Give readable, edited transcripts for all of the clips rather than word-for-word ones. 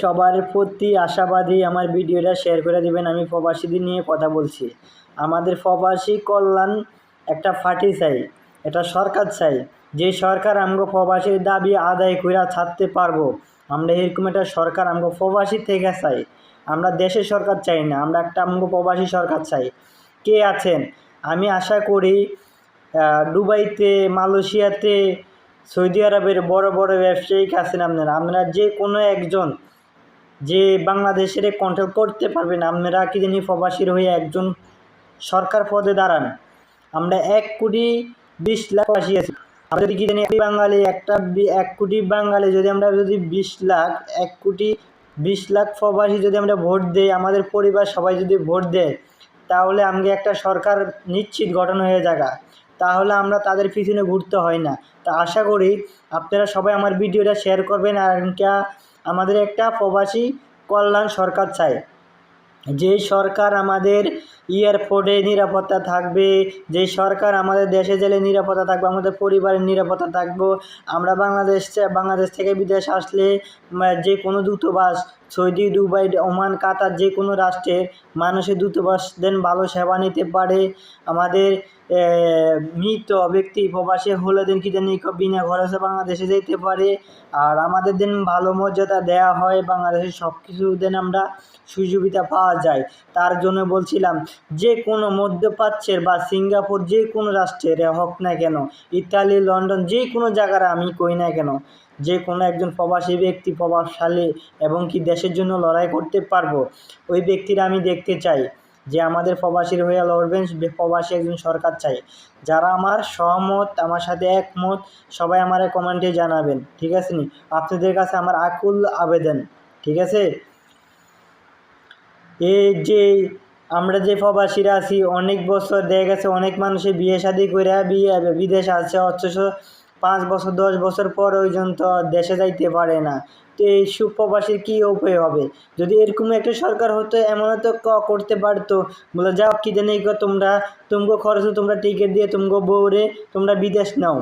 সবার প্রতি আশাবাদী আমার ভিডিওটা শেয়ার করে দিবেন। আমি প্রবাসীদের নিয়ে কথা বলছি। আমাদের প্রবাসী কল্যাণ একটা পার্টি চাই, এটা সরকার চাই, যে সরকার আমগো প্রবাসীর দাবি আদায় করে ছাড়তে পারবো। আমরা এরকম একটা সরকার আমগো প্রবাসী থেকে চাই। আমরা দেশের সরকার চাই না, আমরা একটা আমগো প্রবাসী সরকার চাই। কে আছেন? আমি আশা করি দুবাইতে, মালয়েশিয়াতে, সৌদি আরবের বড় বড় ব্যবসায়িক আছেন আপনারা যে কোনো একজন যে বাংলাদেশের কন্ট্রোল করতে পারবেন। আপনারা কি জানি প্রবাসীর হয়ে একজন সরকার পদে দাঁড়ান। আমরা 1,20,00,000 প্রবাসী আছি। আমরা যদি কি জানি বাঙালি 1 কোটি বাঙালি যদি আমরা 20 লাখ 1,20,00,000 প্রবাসী যদি আমরা ভোট দেই, আমাদের পরিবার সবাই যদি ভোট দেয়, তাহলে আমাকে একটা সরকার নিশ্চিত গঠন হয়ে যাবে। তাহলে আমরা তাদের পিছনে ঘুরতে হয় না। তা আশা করি আপনারা সবাই আমার ভিডিওটা শেয়ার করবেন। আর আমাদের একটা প্রবাসী কল্যাণ সরকার চাই, যে সরকার আমাদের এয়ারপোর্টে নিরাপত্তা থাকবে, যে সরকার আমাদের দেশে জেলে নিরাপত্তা থাকবে, আমাদের পরিবারের নিরাপত্তা থাকবে। আমরা বাংলাদেশ থেকে বিদেশ আসলে যে কোনো দূতাবাস, সৌদি, দুবাই, ওমান, কাতার, যে কোনো রাষ্ট্রের মানুষের দূতাবাস দেন ভালো সেবা নিতে পারে। আমাদের মৃত ব্যক্তি প্রবাসী হলে দেন কি জানি বিনা খরচে বাংলাদেশে যেতে পারে। আর আমাদের দেন ভালো মর্যাদা দেওয়া হয়, বাংলাদেশের সব কিছু দেন আমরা সুযোগিতা পাওয়া যায়। তার জন্য বলছিলাম, যে কোনো মধ্যপ্রাচ্যের বা সিঙ্গাপুর যে কোনো রাষ্ট্রের হোক না কেন, ইতালি, লন্ডন, যে কোনো জায়গার আমি কই না কেন, যে কোনো একজন প্রবাসী ব্যক্তি প্রভাবশালী এবং কি দেশের জন্য লড়াই করতে পারবো, ওই ব্যক্তিরা আমি দেখতে চাই যে আমাদের প্রবাসীর হয়ে লড়বেন। প্রবাসী একজন সরকার চাই। যারা আমার সহমত, আমার সাথে একমত, সবাই আমার কমেন্টে জানাবেন, ঠিক আছে নি? আপনাদের কাছে আমার আকুল আবেদন, ঠিক আছে? এই যে আমরা যে প্রবাসীরা আছি, অনেক বছর দেখা গেছে অনেক মানুষের বিয়ে শাদী করে বিদেশ আছে, অথচ 5 বছর 10 বছর পর পর্যন্ত দেশে যাইতে পারে না। তো এই সুপ্রবাসীর কী উপায় হবে? যদি এরকম একটা সরকার হতো, এমনও তো করতে পারতো, বলে যাও কি জানি তুমগো খরচে তোমরা টিকিট দিয়ে তুমগো বউরে তোমরা বিদেশ নাও,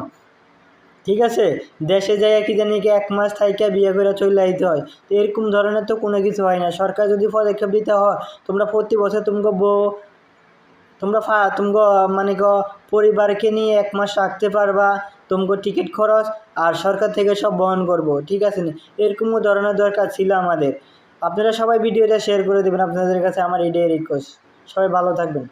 ঠিক আছে? দেশে যাইয়া কি জানি 1 মাস থাইকা বিয়ে করে চলে আইতে হয়। তো এরকম ধরনের তো কোনো কিছু হয় না। সরকার যদি পদক্ষেপ দিতে হয়, তোমরা প্রতি বছর তুমগো বউ তুমগো মানে পরিবারকে নিয়ে 1 মাস রাখতে পারবা, তুমগো টিকিট খরচ আর সরকার থেকে সব বহন করবো, ঠিক আছে নি? এরকমও ধরনের দরকার ছিল আমাদের। আপনারা সবাই ভিডিওটা শেয়ার করে দেবেন। আপনাদের কাছে আমার এটাই রিকোয়েস্ট। সবাই ভালো থাকবেন।